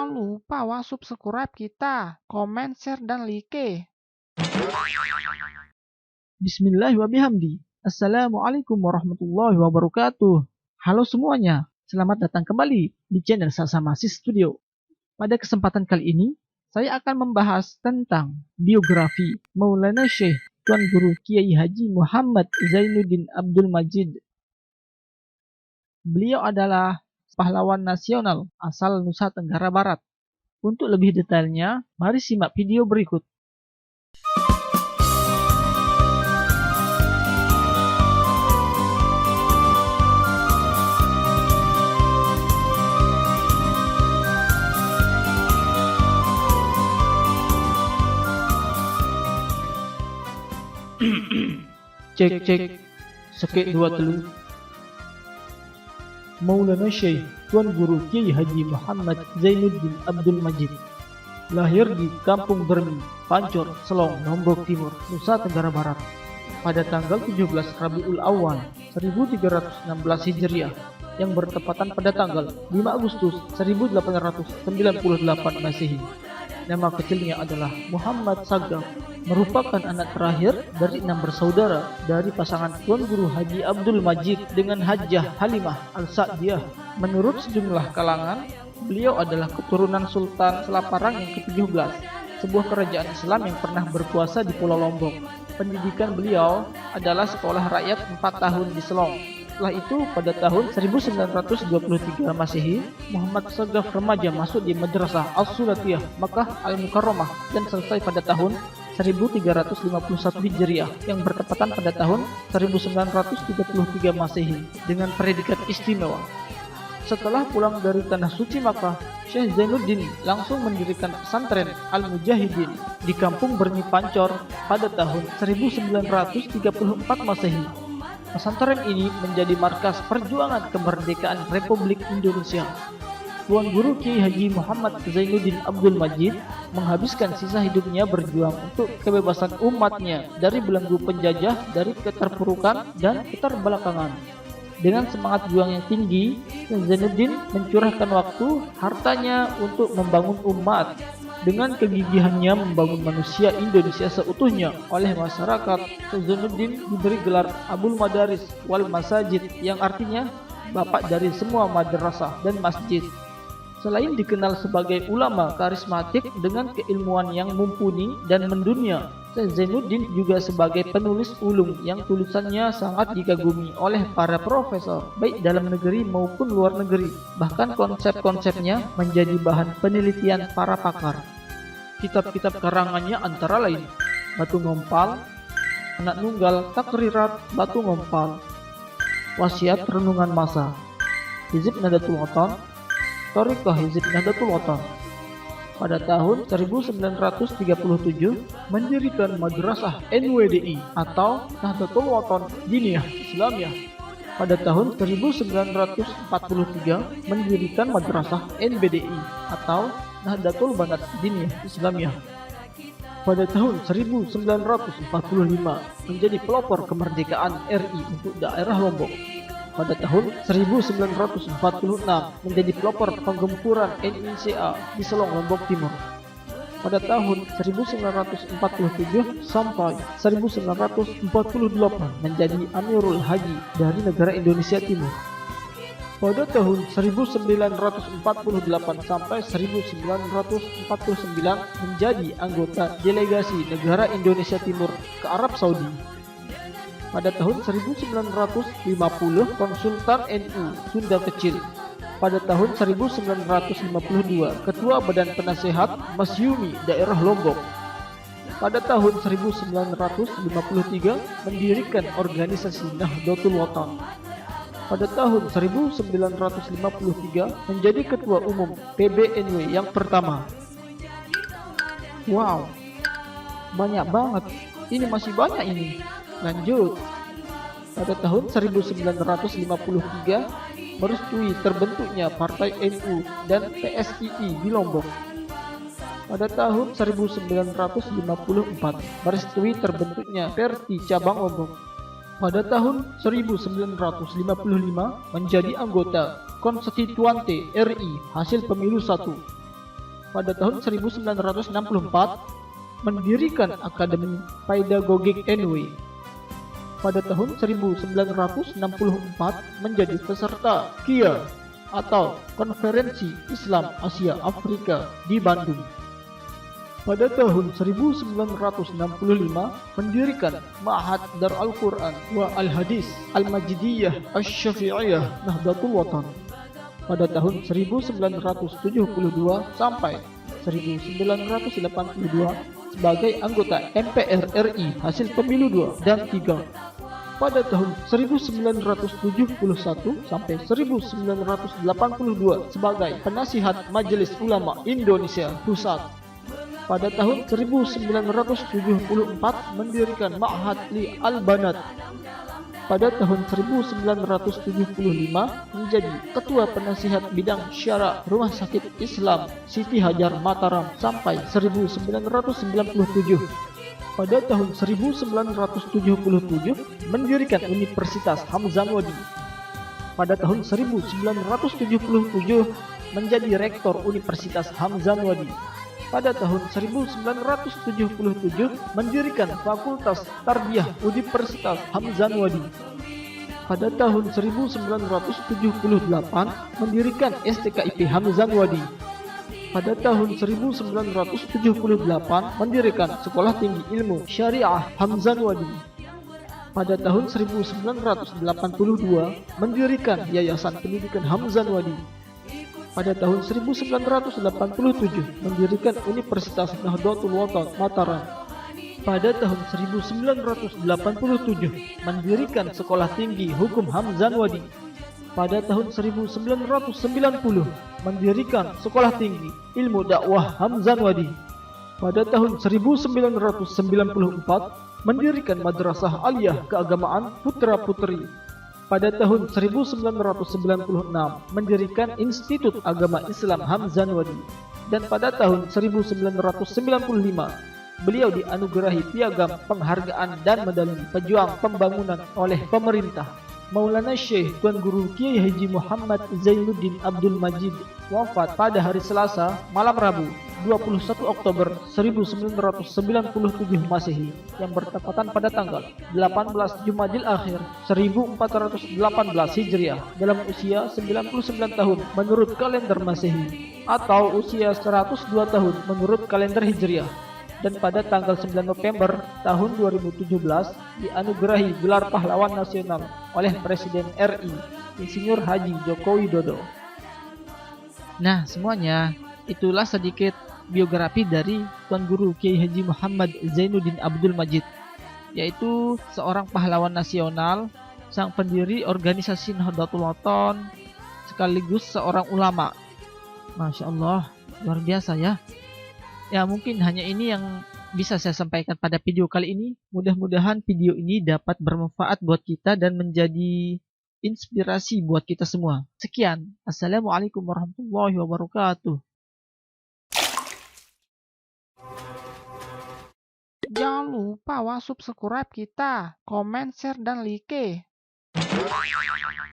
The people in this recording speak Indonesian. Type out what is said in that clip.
Jangan lupa subscribe kita, komen, share, dan like. Bismillahirrahmanirrahim. Assalamualaikum warahmatullahi wabarakatuh. Halo semuanya, selamat datang kembali di channel Sasamasi Studio. Pada kesempatan kali ini, saya akan membahas tentang biografi Maulana Syekh Tuan Guru Kiai Haji Muhammad Zainuddin Abdul Majid. Beliau adalah pahlawan nasional asal Nusa Tenggara Barat. Untuk lebih detailnya, mari simak video berikut. Cek, sekek dua telu. Maulana Syekh Tuan Guru Kiai Haji Muhammad Zainuddin Abdul Majid lahir di Kampung Bermi, Pancor, Selong, Lombok Timur, Nusa Tenggara Barat pada tanggal 17 Rabiul Awal 1316 Hijriah yang bertepatan pada tanggal 5 Agustus 1898 Masehi. Nama kecilnya adalah Muhammad Sagaf, merupakan anak terakhir dari 6 bersaudara dari pasangan Tuan Guru Haji Abdul Majid dengan Hajjah Halimah Al-Sa'diyah. Menurut sejumlah kalangan, beliau adalah keturunan Sultan Selaparang yang ke-17, sebuah kerajaan Islam yang pernah berkuasa di Pulau Lombok. Pendidikan beliau adalah sekolah rakyat 4 tahun di Selong. Setelah itu, pada tahun 1923 Masehi, Muhammad Sagaf remaja masuk di Madrasah As-Sulatiyah Makkah Al-Mukarramah dan selesai pada tahun 1351 Hijriah yang bertepatan pada tahun 1933 Masehi dengan predikat istimewa. Setelah pulang dari Tanah Suci Makkah, Syekh Zainuddin langsung mendirikan pesantren Al-Mujahidin di Kampung Bermi Pancor pada tahun 1934 Masehi. Pesantren ini menjadi markas perjuangan kemerdekaan Republik Indonesia. Tuan Guru Kiai Haji Muhammad Zainuddin Abdul Majid menghabiskan sisa hidupnya berjuang untuk kebebasan umatnya dari belenggu penjajah, dari keterpurukan dan keterbelakangan. Dengan semangat juang yang tinggi, Zainuddin mencurahkan waktu, hartanya untuk membangun umat. Dengan kegigihannya membangun manusia Indonesia seutuhnya oleh masyarakat, Zainuddin diberi gelar Abul Madaris wal Masajid yang artinya bapak dari semua madrasah dan masjid. Selain dikenal sebagai ulama karismatik dengan keilmuan yang mumpuni dan mendunia, Zainuddin juga sebagai penulis ulum yang tulisannya sangat dikagumi oleh para profesor baik dalam negeri maupun luar negeri. Bahkan konsep-konsepnya menjadi bahan penelitian para pakar. Kitab-kitab karangannya antara lain Batu Ngompal, Anak Nunggal Takrirat Batu Ngompal, Wasiat Renungan Masa, Hizib Nahdlatul Wathon, Thariqah Hizib Nahdlatul Wathon. Pada tahun 1937 mendirikan Madrasah NWDI atau Nahdlatul Wathon Diniyah Islamiyah. Pada tahun 1943 mendirikan Madrasah NBDI atau Nahdlatul Banat Diniyah Islamiyah. Pada tahun 1945 menjadi pelopor kemerdekaan RI untuk daerah Lombok. Pada tahun 1946 menjadi pelopor penggempuran NICA di Selong, Lombok Timur. Pada tahun 1947 sampai 1948 menjadi Amirul Haji dari negara Indonesia Timur. Pada tahun 1948 sampai 1949 menjadi anggota delegasi negara Indonesia Timur ke Arab Saudi. Pada tahun 1950 Konsultan NU Sunda Kecil. Pada tahun 1952 Ketua Badan Penasehat Masyumi Daerah Lombok. Pada tahun 1953 mendirikan organisasi Nahdlatul Wathon. Pada tahun 1953 menjadi Ketua Umum PBNW yang pertama. Wow, banyak banget. Ini masih banyak ini. Lanjut. Pada tahun 1953 merestui terbentuknya Partai NU dan PSII di Lombok. Pada tahun 1954 merestui terbentuknya Perti Cabang Lombok. Pada tahun 1955 menjadi anggota Konstituante RI hasil pemilu 1. Pada tahun 1964, mendirikan Akademi Pedagogik NW. Pada tahun 1964 menjadi peserta KIA atau Konferensi Islam Asia Afrika di Bandung. Pada tahun 1965 mendirikan Ma'had Darul Quran wa Al-Hadis Al-Majidiyah Asy-Syafi'iyah Nahdlatul Watan. Pada tahun 1972 sampai 1982 sebagai anggota MPR RI hasil pemilu 2 dan 3. Pada tahun 1971 sampai 1982 sebagai penasihat Majelis Ulama Indonesia Pusat. Pada tahun 1974 mendirikan Ma'had Li Al-Banat. Pada tahun 1975 menjadi Ketua Penasihat Bidang Syara Rumah Sakit Islam Siti Hajar Mataram sampai 1997. Pada tahun 1977 mendirikan Universitas Hamzanwadi. Pada tahun 1977 menjadi Rektor Universitas Hamzanwadi. Pada tahun 1977 mendirikan Fakultas Tarbiyah Universitas Hamzanwadi. Pada tahun 1978 mendirikan STKIP Hamzanwadi. Pada tahun 1978 mendirikan Sekolah Tinggi Ilmu Syariah Hamzanwadi. Pada tahun 1982 mendirikan Yayasan Pendidikan Hamzanwadi. Pada tahun 1987 mendirikan Universitas Nahdlatul Watan Mataram. Pada tahun 1987 mendirikan Sekolah Tinggi Hukum Hamzanwadi. Pada tahun 1990 mendirikan Sekolah Tinggi Ilmu Dakwah Hamzanwadi. Pada tahun 1994 mendirikan Madrasah Aliyah Keagamaan Putra Putri. Pada tahun 1996 mendirikan Institut Agama Islam Hamzanwadi. Dan pada tahun 1995 beliau dianugerahi Piagam Penghargaan dan Medali Pejuang Pembangunan oleh pemerintah. Maulana Syekh Tuan Guru Kiai Haji Muhammad Zainuddin Abdul Majid wafat pada hari Selasa malam Rabu 21 Oktober 1997 Masehi yang bertepatan pada tanggal 18 Jumadil Akhir 1418 Hijriah dalam usia 99 tahun menurut kalender Masehi atau usia 102 tahun menurut kalender Hijriah. Dan pada tanggal 9 November tahun 2017 dianugerahi gelar pahlawan nasional oleh Presiden RI Insinyur Haji Joko Widodo. Nah, semuanya itulah sedikit biografi dari Tuan Guru Kiai Haji Muhammad Zainuddin Abdul Majid, yaitu seorang pahlawan nasional, sang pendiri organisasi Nahdlatul Watan, sekaligus seorang ulama. Masya Allah, luar biasa ya. Ya, mungkin hanya ini yang bisa saya sampaikan pada video kali ini. Mudah-mudahan video ini dapat bermanfaat buat kita dan menjadi inspirasi buat kita semua. Sekian. Assalamualaikum warahmatullahi wabarakatuh. Jangan lupa subscribe kita, komen, share, dan like.